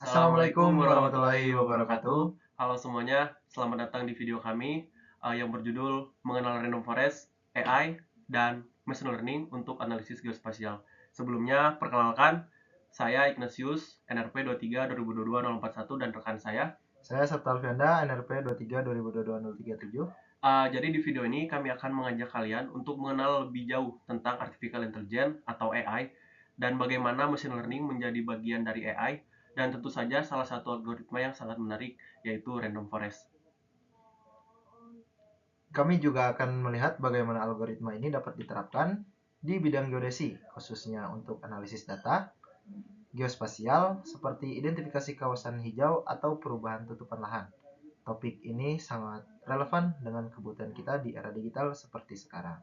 Assalamualaikum warahmatullahi wabarakatuh. Halo semuanya, selamat datang di video kami yang berjudul Mengenal Random Forest, AI, dan Machine Learning untuk Analisis Geospasial. Sebelumnya, perkenalkan, saya Ignatius, NRP 23 2022 041 dan rekan saya. Saya Sabta Alfianda, NRP 23 2022 037. Jadi di video ini kami akan mengajak kalian untuk mengenal lebih jauh tentang Artificial Intelligence atau AI dan bagaimana machine learning menjadi bagian dari AI dan tentu saja salah satu algoritma yang sangat menarik yaitu random forest. Kami juga akan melihat bagaimana algoritma ini dapat diterapkan di bidang geodesi, khususnya untuk analisis data, geospasial, seperti identifikasi kawasan hijau atau perubahan tutupan lahan. Topik ini sangat relevan dengan kebutuhan kita di era digital seperti sekarang.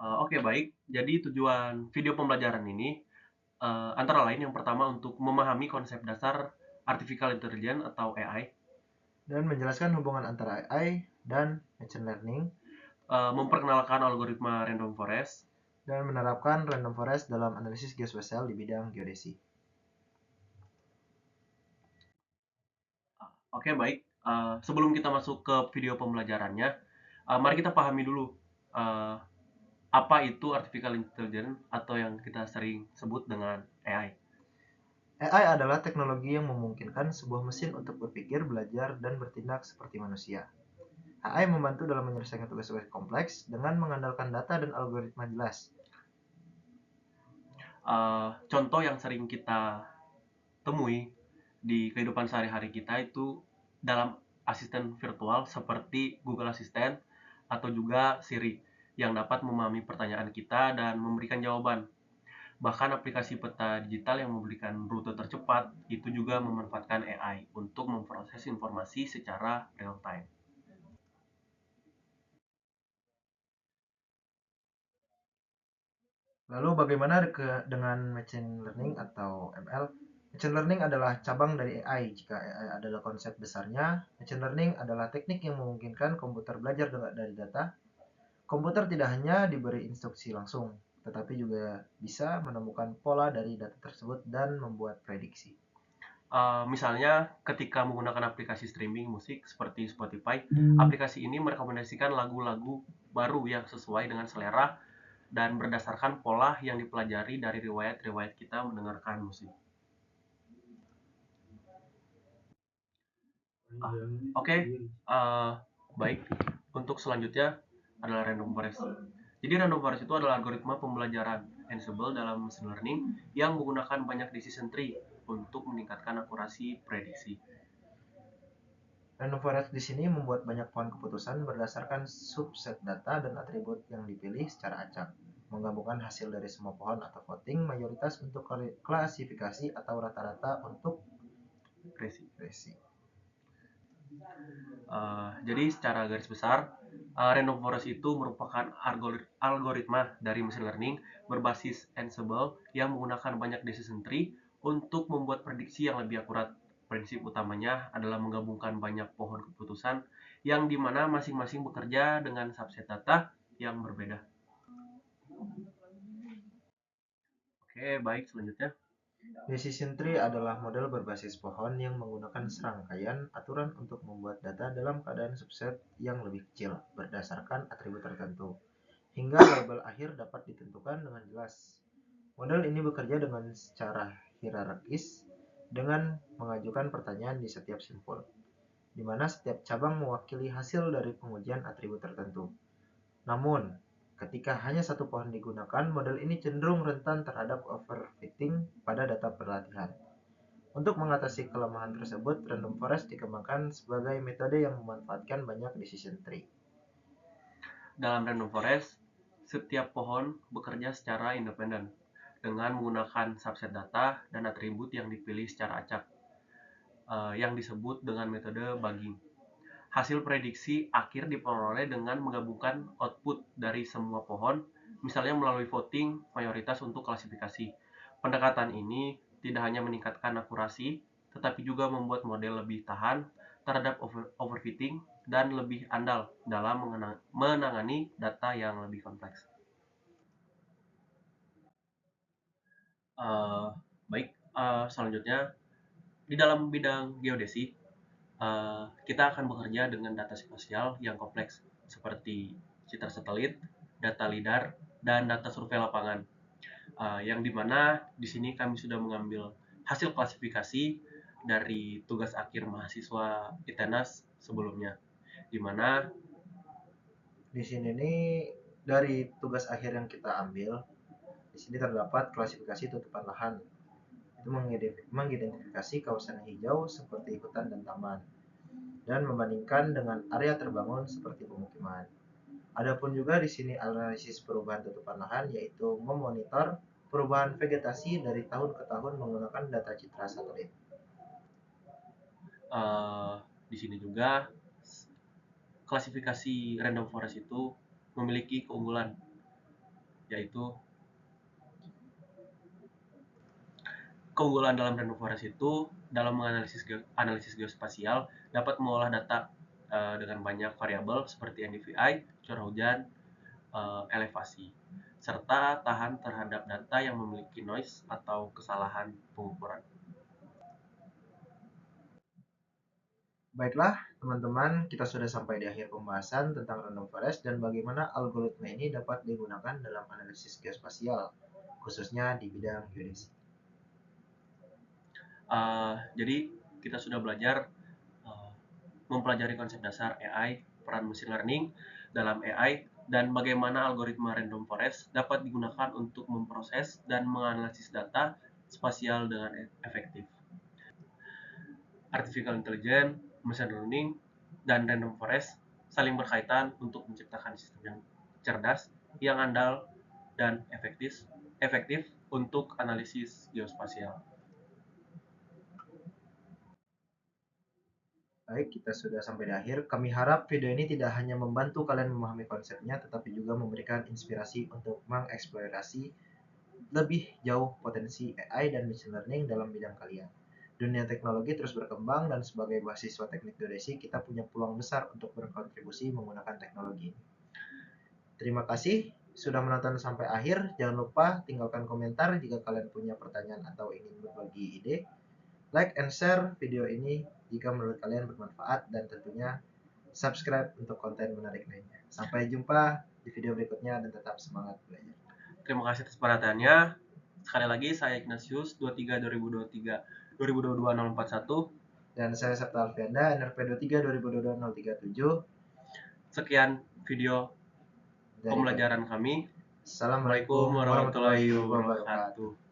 Oke, baik. Jadi tujuan video pembelajaran ini antara lain yang pertama untuk memahami konsep dasar Artificial Intelligence atau AI, Dan menjelaskan hubungan antara AI dan machine learning, memperkenalkan algoritma random forest, dan menerapkan random forest dalam analisis geospasial di bidang geodesi. Oke, baik. Sebelum kita masuk ke video pembelajarannya, mari kita pahami dulu uh, apa itu artificial intelligence atau yang kita sering sebut dengan AI. AI adalah teknologi yang memungkinkan sebuah mesin untuk berpikir, belajar, dan bertindak seperti manusia. AI membantu dalam menyelesaikan tugas-tugas kompleks dengan mengandalkan data dan algoritma jelas. Contoh yang sering kita temui di kehidupan sehari-hari kita itu dalam asisten virtual seperti Google Assistant atau juga Siri yang dapat memahami pertanyaan kita dan memberikan jawaban. Bahkan aplikasi peta digital yang memberikan rute tercepat itu juga memanfaatkan AI untuk memproses informasi secara real time. Lalu bagaimana dengan machine learning atau ML? Machine learning adalah cabang dari AI. Jika AI adalah konsep besarnya, machine learning adalah teknik yang memungkinkan komputer belajar dari data. Komputer tidak hanya diberi instruksi langsung, tetapi juga bisa menemukan pola dari data tersebut dan membuat prediksi. Misalnya ketika menggunakan aplikasi streaming musik seperti Spotify, aplikasi ini merekomendasikan lagu-lagu baru yang sesuai dengan selera dan berdasarkan pola yang dipelajari dari riwayat-riwayat kita mendengarkan musik. Oke, baik. Untuk selanjutnya adalah random forest. Jadi random forest itu adalah algoritma pembelajaran Ansible dalam machine learning yang menggunakan banyak decision tree untuk meningkatkan akurasi prediksi. Random forest di sini membuat banyak pohon keputusan berdasarkan subset data dan atribut yang dipilih secara acak, menggabungkan hasil dari semua pohon atau voting mayoritas untuk klasifikasi atau rata-rata untuk resi. Jadi secara garis besar, random forest itu merupakan algoritma dari machine learning berbasis Ansible yang menggunakan banyak decision tree untuk membuat prediksi yang lebih akurat. Prinsip utamanya adalah menggabungkan banyak pohon keputusan yang dimana masing-masing bekerja dengan subset data yang berbeda. Oke, baik, selanjutnya. Decision tree adalah model berbasis pohon yang menggunakan serangkaian aturan untuk membuat data dalam keadaan subset yang lebih kecil berdasarkan atribut tertentu, hingga label akhir dapat ditentukan dengan jelas. Model ini bekerja dengan secara hierarkis dengan mengajukan pertanyaan di setiap simpul, di mana setiap cabang mewakili hasil dari pengujian atribut tertentu. Namun, ketika hanya satu pohon digunakan, model ini cenderung rentan terhadap overfitting pada data pelatihan. Untuk mengatasi kelemahan tersebut, random forest dikembangkan sebagai metode yang memanfaatkan banyak decision tree. Dalam random forest, setiap pohon bekerja secara independen dengan menggunakan subset data dan atribut yang dipilih secara acak, yang disebut dengan metode bugging. Hasil prediksi akhir diperoleh dengan menggabungkan output dari semua pohon, misalnya melalui voting mayoritas untuk klasifikasi. Pendekatan ini tidak hanya meningkatkan akurasi, tetapi juga membuat model lebih tahan terhadap overfitting dan lebih andal dalam menangani data yang lebih kompleks. Uh, Baik, selanjutnya di dalam bidang geodesi, kita akan bekerja dengan data spasial yang kompleks seperti citra satelit, data lidar, dan data survei lapangan. Yang dimana di sini kami sudah mengambil hasil klasifikasi dari tugas akhir mahasiswa ITENAS sebelumnya, di mana Di sini nih dari tugas akhir yang kita ambil, di sini terdapat klasifikasi tutupan lahan. Itu mengidentifikasi kawasan hijau seperti hutan dan taman dan membandingkan dengan area terbangun seperti pemukiman. Adapun juga di sini analisis perubahan tutupan lahan, yaitu memonitor perubahan vegetasi dari tahun ke tahun menggunakan data citra satelit. Di sini juga klasifikasi random forest itu memiliki keunggulan, yaitu keunggulan dalam random forest itu dalam menganalisis analisis geospasial dapat mengolah data dengan banyak variabel seperti NDVI, curah hujan, elevasi, serta tahan terhadap data yang memiliki noise atau kesalahan pengukuran. Baiklah, teman-teman, kita sudah sampai di akhir pembahasan tentang random forest dan bagaimana algoritma ini dapat digunakan dalam analisis geospasial, khususnya di bidang geodesi. Jadi kita sudah belajar mempelajari konsep dasar AI, peran machine learning dalam AI, dan bagaimana algoritma random forest dapat digunakan untuk memproses dan menganalisis data spasial dengan efektif. Artificial intelligence, machine learning, dan random forest saling berkaitan untuk menciptakan sistem yang cerdas, yang andal, dan efektif untuk analisis geospasial. Baik, kita sudah sampai di akhir. Kami harap video ini tidak hanya membantu kalian memahami konsepnya, tetapi juga memberikan inspirasi untuk mengeksplorasi lebih jauh potensi AI dan machine learning dalam bidang kalian. Dunia teknologi terus berkembang dan sebagai mahasiswa teknik geodesi, kita punya peluang besar untuk berkontribusi menggunakan teknologi ini. Terima kasih sudah menonton sampai akhir. Jangan lupa tinggalkan komentar jika kalian punya pertanyaan atau ingin berbagi ide. Like and share video ini jika menurut kalian bermanfaat, dan tentunya subscribe untuk konten menarik lainnya. Sampai jumpa di video berikutnya dan tetap semangat belajar. Terima kasih atas perhatiannya. Sekali lagi saya Ignatius 23 2023 2022 041 dan saya Sabta Alfianda NRP 23 2022 037. Sekian video pembelajaran kami. Assalamualaikum warahmatullahi wabarakatuh.